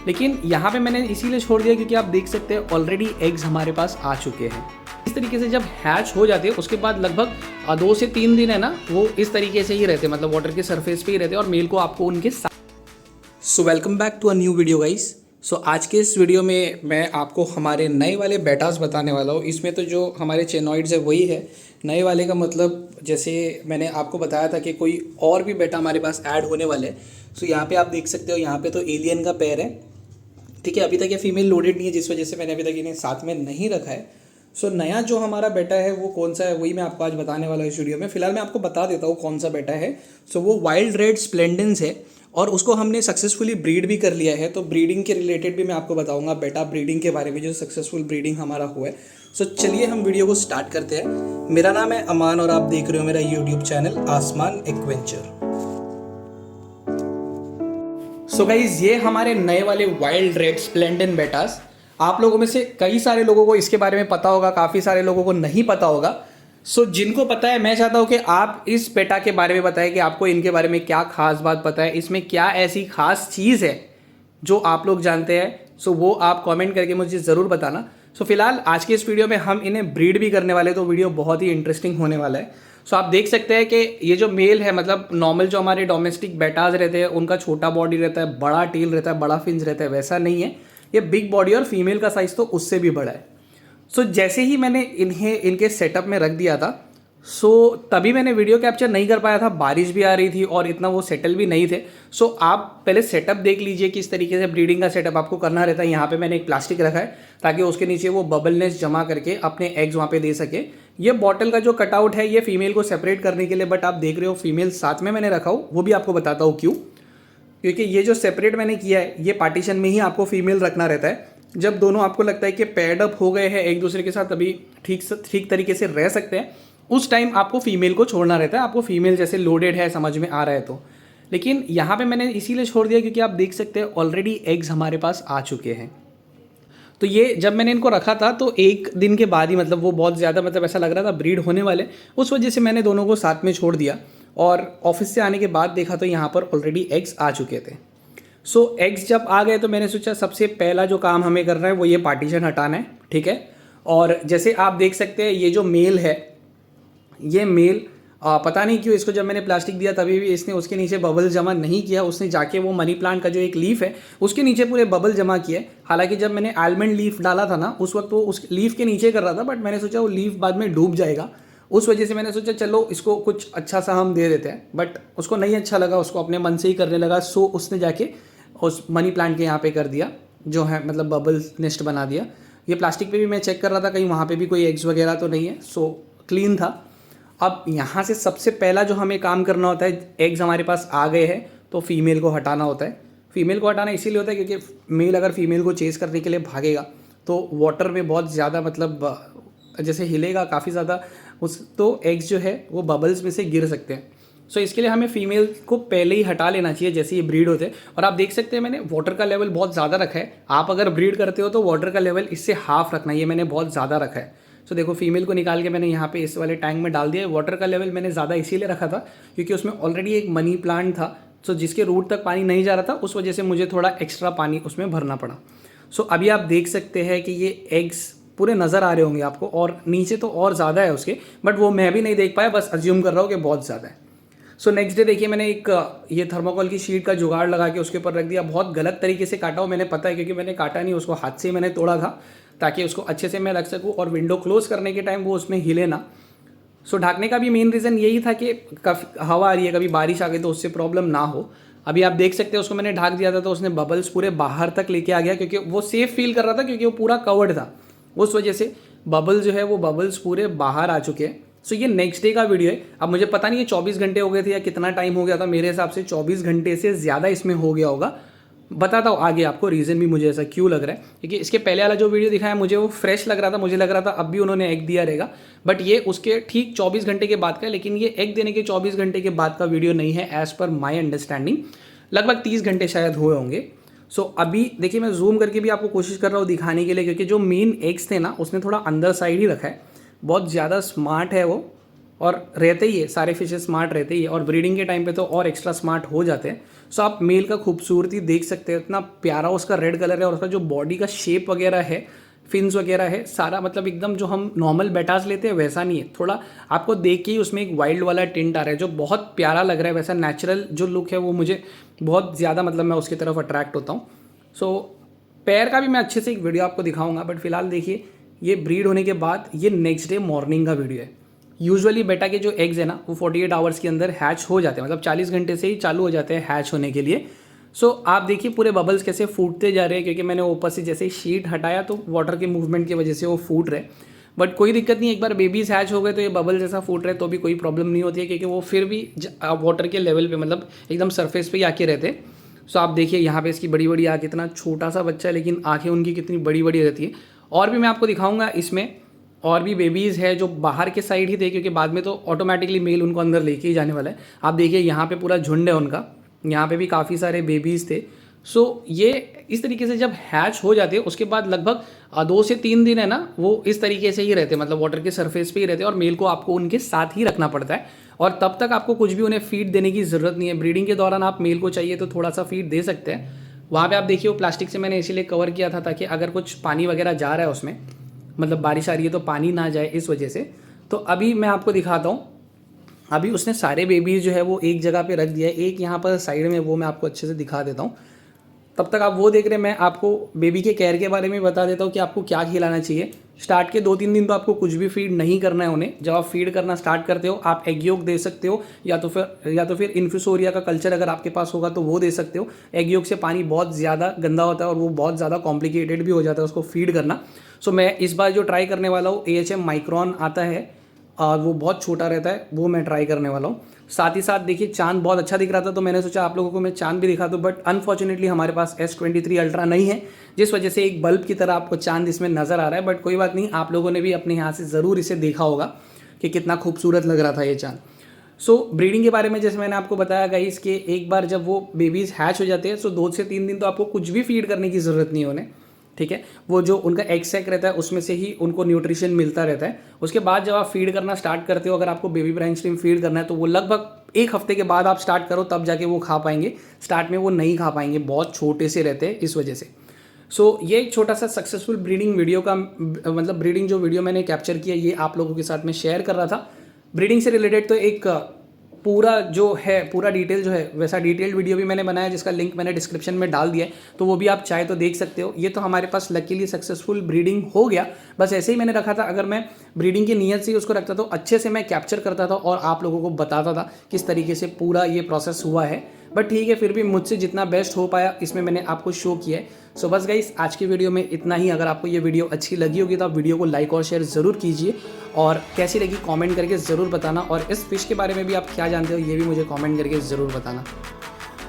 लेकिन यहाँ पे मैंने इसीलिए छोड़ दिया क्योंकि आप देख सकते हैं ऑलरेडी एग्स हमारे पास आ चुके हैं। इस तरीके से जब हैच हो जाते हैं उसके बाद लगभग 2 से 3 दिन है ना, वो इस तरीके से ही रहते हैं, मतलब वाटर के सरफेस पे ही रहते हैं और मेल को आपको उनके साथ। So welcome back to a new video guys. So आज के इस वीडियो में मैं आपको हमारे नए वाले बेटास बताने वाला हूँ। इसमें तो जो हमारे चेनॉइड्स है वही है। नए वाले का मतलब जैसे मैंने आपको बताया था कि कोई और भी बेटा हमारे पास ऐड होने वाले हैं। सो यहाँ पे आप देख सकते हो, यहाँ पे तो एलियन का पेयर है, ठीक है। अभी तक ये फीमेल लोडेड नहीं है, जिस वजह से मैंने अभी तक इन्हें साथ में नहीं रखा है। सो नया जो हमारा बेटा है वो कौन सा है वही मैं आपको आज बताने वाला हूँ इस वीडियो में। फिलहाल मैं आपको बता देता हूँ कौन सा बेटा है। सो वो वाइल्ड रेड स्प्लेंडेंस है और उसको हमने सक्सेसफुली ब्रीड भी कर लिया है। तो ब्रीडिंग के रिलेटेड भी मैं आपको बताऊंगा बेटा ब्रीडिंग के बारे में, जो सक्सेसफुल ब्रीडिंग हमारा हुआ है। सो चलिए हम वीडियो को स्टार्ट करते हैं। मेरा नाम है अमान और आप देख रहे हो मेरा यूट्यूब चैनल आसमान एक्वेंचर। सो गाइज ये हमारे नए वाले वाइल्ड रेड स्प्लेंडेंट बेटास। आप लोगों में से कई सारे लोगों को इसके बारे में पता होगा, काफ़ी सारे लोगों को नहीं पता होगा। सो जिनको पता है मैं चाहता हूँ कि आप इस बेटा के बारे में बताएं कि आपको इनके बारे में क्या खास बात पता है, इसमें क्या ऐसी खास चीज़ है जो आप लोग जानते हैं। सो वो आप कमेंट करके मुझे ज़रूर बताना। सो फिलहाल आज के इस वीडियो में हम इन्हें ब्रीड भी करने वाले, तो वीडियो बहुत ही इंटरेस्टिंग होने वाला है। सो आप देख सकते हैं कि ये जो मेल है, मतलब नॉर्मल जो हमारे डोमेस्टिक बेटाज रहते हैं उनका छोटा बॉडी रहता है, बड़ा टेल रहता है, बड़ा फिंज रहता है, वैसा नहीं है। ये बिग बॉडी और फीमेल का साइज तो उससे भी बड़ा है। सो जैसे ही मैंने इन्हें इनके सेटअप में रख दिया था, तभी मैंने वीडियो कैप्चर नहीं कर पाया था, बारिश भी आ रही थी और इतना वो सेटल भी नहीं थे। आप पहले सेटअप देख लीजिए किस तरीके से ब्रीडिंग का सेटअप आपको करना रहता है। यहाँ पे मैंने एक प्लास्टिक रखा है ताकि उसके नीचे वो बबलनेस जमा करके अपने एग्स वहाँ पे दे सके। ये बॉटल का जो कटआउट है ये फीमेल को सेपरेट करने के लिए, बट आप देख रहे हो फीमेल साथ में मैंने रखा हूँ, वो भी आपको बताता हूँ क्यों। क्योंकि ये जो सेपरेट मैंने किया है ये पार्टीशन में ही आपको फीमेल रखना रहता है। जब दोनों आपको लगता है कि पैड अप हो गए हैं एक दूसरे के साथ, अभी ठीक तरीके से रह सकते हैं, उस टाइम आपको फीमेल को छोड़ना रहता है। आपको फीमेल जैसे लोडेड है समझ में आ रहा है तो। लेकिन यहाँ पे मैंने इसीलिए छोड़ दिया क्योंकि आप देख सकते हैं ऑलरेडी एग्स हमारे पास आ चुके हैं। तो ये जब मैंने इनको रखा था तो एक दिन के बाद ही, मतलब वो बहुत ज़्यादा, मतलब ऐसा लग रहा था ब्रीड होने वाले, उस वजह से मैंने दोनों को साथ में छोड़ दिया। और ऑफिस से आने के बाद देखा तो यहाँ पर ऑलरेडी एग्स आ चुके थे। एग्स जब आ गए तो मैंने सोचा सबसे पहला जो काम हमें करना है वो ये पार्टीशन हटाना है, ठीक है। और जैसे आप देख सकते हैं ये जो मेल है, ये मेल पता नहीं क्यों इसको जब मैंने प्लास्टिक दिया तभी भी इसने उसके नीचे बबल जमा नहीं किया। उसने जाके वो मनी प्लांट का जो एक लीफ है उसके नीचे पूरे बबल जमा किए। हालांकि जब मैंने आलमंड लीफ डाला था ना उस वक्त वो उस लीफ के नीचे कर रहा था, बट मैंने सोचा वो लीफ बाद में डूब जाएगा, उस वजह से मैंने सोचा चलो इसको कुछ अच्छा सा हम दे देते हैं। बट उसको नहीं अच्छा लगा, उसको अपने मन से ही करने लगा। उसने जाके उस मनी प्लांट के यहाँ पे कर दिया, जो है मतलब बबल नेस्ट बना दिया। ये प्लास्टिक पे भी मैं चेक कर रहा था कहीं वहाँ पे भी कोई एग्स वगैरह तो नहीं है। क्लीन था। अब यहाँ से सबसे पहला जो हमें काम करना होता है, एग्स हमारे पास आ गए हैं तो फीमेल को हटाना होता है। फीमेल को हटाना इसीलिए होता है क्योंकि मेल अगर फीमेल को चेस करने के लिए भागेगा तो वाटर में बहुत ज़्यादा, मतलब जैसे हिलेगा काफ़ी ज़्यादा तो एग्स जो है वो बबल्स में से गिर सकते हैं। इसके लिए हमें फीमेल को पहले ही हटा लेना चाहिए जैसे ये ब्रीड होते हैं। और आप देख सकते हैं मैंने वाटर का लेवल बहुत ज़्यादा रखा है। आप अगर ब्रीड करते हो तो वाटर का लेवल इससे हाफ रखना है, ये मैंने बहुत ज़्यादा रखा है। देखो फीमेल को निकाल के मैंने यहाँ पे इस वाले टैंक में डाल दिया। वाटर का लेवल मैंने ज़्यादा इसीलिए रखा था क्योंकि उसमें ऑलरेडी एक मनी प्लांट था, जिसके रूट तक पानी नहीं जा रहा था, उस वजह से मुझे थोड़ा एक्स्ट्रा पानी उसमें भरना पड़ा। अभी आप देख सकते हैं कि ये एग्स पूरे नज़र आ रहे होंगे आपको, और नीचे तो और ज़्यादा है उसके, बट वो मैं भी नहीं देख पाया, बस अज्यूम कर रहा हूँ कि बहुत ज़्यादा है। नेक्स्ट डे देखिए मैंने एक ये थर्मोकोल की शीट का जुगाड़ लगा के उसके ऊपर रख दिया। बहुत गलत तरीके से काटा हो, मैंने पता है क्योंकि मैंने काटा नहीं, उसको हाथ से ही मैंने तोड़ा था ताकि उसको अच्छे से मैं रख सकूँ और विंडो क्लोज करने के टाइम वो उसमें हिले ना। ढाकने का भी मेन रीज़न यही था कि काफ़ी हवा आ रही है, कभी बारिश आ गई तो उससे प्रॉब्लम ना हो। अभी आप देख सकते हैं उसको मैंने ढाक दिया था तो उसने बबल्स पूरे बाहर तक लेके आ गया क्योंकि वो सेफ फील कर रहा था क्योंकि वो पूरा कवर्ड था। उस वजह से बबल जो है वो बबल्स पूरे बाहर आ चुके हैं। ये नेक्स्ट डे का वीडियो है। अब मुझे पता नहीं है 24 घंटे हो गए थे या कितना टाइम हो गया था, मेरे हिसाब से 24 घंटे से ज़्यादा इसमें हो गया होगा। बताता हूँ आगे आपको रीज़न भी मुझे ऐसा क्यों लग रहा है, क्योंकि इसके पहले वाला जो वीडियो दिखाया मुझे वो फ्रेश लग रहा था, मुझे लग रहा था अब भी उन्होंने एग दिया रहेगा, बट ये उसके ठीक 24 घंटे के बाद का है। लेकिन ये एग देने के 24 घंटे के बाद का वीडियो नहीं है, एज़ पर माई अंडरस्टैंडिंग लगभग 30 घंटे शायद हुए होंगे। अभी देखिए मैं जूम करके भी आपको कोशिश कर रहा हूँ दिखाने के लिए, क्योंकि जो मेन एग्स थे ना उसने थोड़ा अंदर साइड ही रखा है। बहुत ज़्यादा स्मार्ट है वो, और रहते ही है, सारे फिशेस स्मार्ट रहते ही है, और ब्रीडिंग के टाइम पे तो और एक्स्ट्रा स्मार्ट हो जाते हैं। सो आप मेल का खूबसूरती देख सकते हैं, इतना प्यारा उसका रेड कलर है, और उसका जो बॉडी का शेप वगैरह है, फिन्स वगैरह है, सारा मतलब एकदम जो हम नॉर्मल बेटास लेते हैं वैसा नहीं है, थोड़ा आपको देख के ही उसमें एक वाइल्ड वाला टिंट आ रहा है जो बहुत प्यारा लग रहा है। वैसा नेचुरल जो लुक है वो मुझे बहुत ज़्यादा मतलब मैं उसकी तरफ अट्रैक्ट होता हूँ। सो पैर का भी मैं अच्छे से एक वीडियो आपको दिखाऊंगा, बट फिलहाल देखिए ये ब्रीड होने के बाद ये नेक्स्ट डे मॉर्निंग का वीडियो है। यूजुअली बेटा के जो एग्स है ना वो 48 आवर्स के अंदर हैच हो जाते हैं, मतलब 40 घंटे से ही चालू हो जाते हैं हैच होने के लिए। सो आप देखिए पूरे बबल्स कैसे फूटते जा रहे हैं, क्योंकि मैंने ऊपर से जैसे ही शीट हटाया तो वाटर के मूवमेंट की वजह से वो फूट रहे। बट कोई दिक्कत नहीं, एक बार बेबीज हैच हो गए तो ये बबल जैसा फूट रहे तो भी कोई प्रॉब्लम नहीं होती है, क्योंकि वो फिर भी वाटर के लेवल पे मतलब एकदम सरफेस पे ही आके रहते हैं। सो आप देखिए यहाँ पे इसकी बड़ी बड़ी आँख, इतना छोटा सा बच्चा है लेकिन आँखें उनकी कितनी बड़ी बड़ी रहती है। और भी मैं आपको दिखाऊंगा इसमें और भी बेबीज़ है जो बाहर के साइड ही थे, क्योंकि बाद में तो ऑटोमेटिकली मेल उनको अंदर लेके ही जाने वाला है। आप देखिए यहाँ पे पूरा झुंड है उनका, यहाँ पे भी काफ़ी सारे बेबीज़ थे। सो ये इस तरीके से जब हैच हो जाते हैं उसके बाद लगभग 2 से 3 दिन है ना वो इस तरीके से ही रहते हैं, मतलब वाटर के सरफेस पे ही रहते हैं, और मेल को आपको उनके साथ ही रखना पड़ता है। और तब तक आपको कुछ भी उन्हें फीड देने की ज़रूरत नहीं है। ब्रीडिंग के दौरान आप मेल को चाहिए तो थोड़ा सा फीड दे सकते हैं। वहाँ पे आप देखिए वो प्लास्टिक से मैंने इसीलिए कवर किया था ताकि अगर कुछ पानी वगैरह जा रहा है उसमें, मतलब बारिश आ रही है तो पानी ना जाए इस वजह से। तो अभी मैं आपको दिखाता हूँ, अभी उसने सारे बेबीज जो है वो एक जगह पे रख दिया है, एक यहाँ पर साइड में, वो मैं आपको अच्छे से दिखा देता हूँ। तब तक आप वो देख रहे हैं, मैं आपको बेबी के केयर के बारे में बता देता हूँ कि आपको क्या खिलाना चाहिए। स्टार्ट के 2-3 दिन तो आपको कुछ भी फीड नहीं करना है उन्हें। जब आप फीड करना स्टार्ट करते हो आप एग योक दे सकते हो, या तो फिर इन्फ्यूसोरिया का कल्चर अगर आपके पास होगा तो वो दे सकते हो। एग योक से पानी बहुत ज़्यादा गंदा होता है और वो बहुत ज़्यादा कॉम्प्लिकेटेड भी हो जाता है उसको फीड करना। सो मैं इस बार जो ट्राई करने वाला हूँ AHM माइक्रॉन आता है, और वो बहुत छोटा रहता है, वो मैं ट्राई करने वाला हूँ। साथ ही साथ देखिए चांद बहुत अच्छा दिख रहा था तो मैंने सोचा आप लोगों को मैं चांद भी दिखा दूँ, बट अनफॉर्चुनेटली हमारे पास S23 अल्ट्रा नहीं है, जिस वजह से एक बल्ब की तरह आपको चांद इसमें नज़र आ रहा है। बट कोई बात नहीं, आप लोगों ने भी अपने यहाँ से ज़रूर इसे देखा होगा कि कितना खूबसूरत लग रहा था ये चांद। सो ब्रीडिंग के बारे में जैसे मैंने आपको बताया गाइस कि एक बार जब वो बेबीज़ हैच हो जाते हैं सो 2 से 3 दिन तो आपको कुछ भी फीड करने की ज़रूरत नहीं है उन्हें, ठीक है। वो जो उनका एग सैक रहता है उसमें से ही उनको न्यूट्रिशन मिलता रहता है। उसके बाद जब आप फीड करना स्टार्ट करते हो, अगर आपको बेबी ब्राइन स्ट्रीम फीड करना है तो वो लगभग 1 हफ्ते के बाद आप स्टार्ट करो, तब जाके वो खा पाएंगे। स्टार्ट में वो नहीं खा पाएंगे, बहुत छोटे से रहते हैं इस वजह से। सो ये एक छोटा सा सक्सेसफुल ब्रीडिंग वीडियो का मतलब ब्रीडिंग जो वीडियो मैंने कैप्चर किया ये आप लोगों के साथ में शेयर कर रहा था। ब्रीडिंग से रिलेटेड तो एक पूरा जो है पूरा डिटेल जो है वैसा डिटेल्ड वीडियो भी मैंने बनाया, जिसका लिंक मैंने डिस्क्रिप्शन में डाल दिया है, तो वो भी आप चाहे तो देख सकते हो। ये तो हमारे पास लकीली सक्सेसफुल ब्रीडिंग हो गया, बस ऐसे ही मैंने रखा था। अगर मैं ब्रीडिंग की नीयत से ही उसको रखता तो अच्छे से मैं कैप्चर करता था और आप लोगों को बताता था किस तरीके से पूरा ये प्रोसेस हुआ है। बट ठीक है, फिर भी मुझसे जितना बेस्ट हो पाया इसमें मैंने आपको शो किया है। सो बस गाइस आज की वीडियो में इतना ही। अगर आपको ये वीडियो अच्छी लगी होगी तो आप वीडियो को लाइक और शेयर ज़रूर कीजिए, और कैसी लगी कमेंट करके ज़रूर बताना, और इस फिश के बारे में भी आप क्या जानते हो ये भी मुझे कमेंट करके ज़रूर बताना।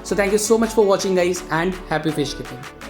So thank you so much for watching guys and happy fish keeping.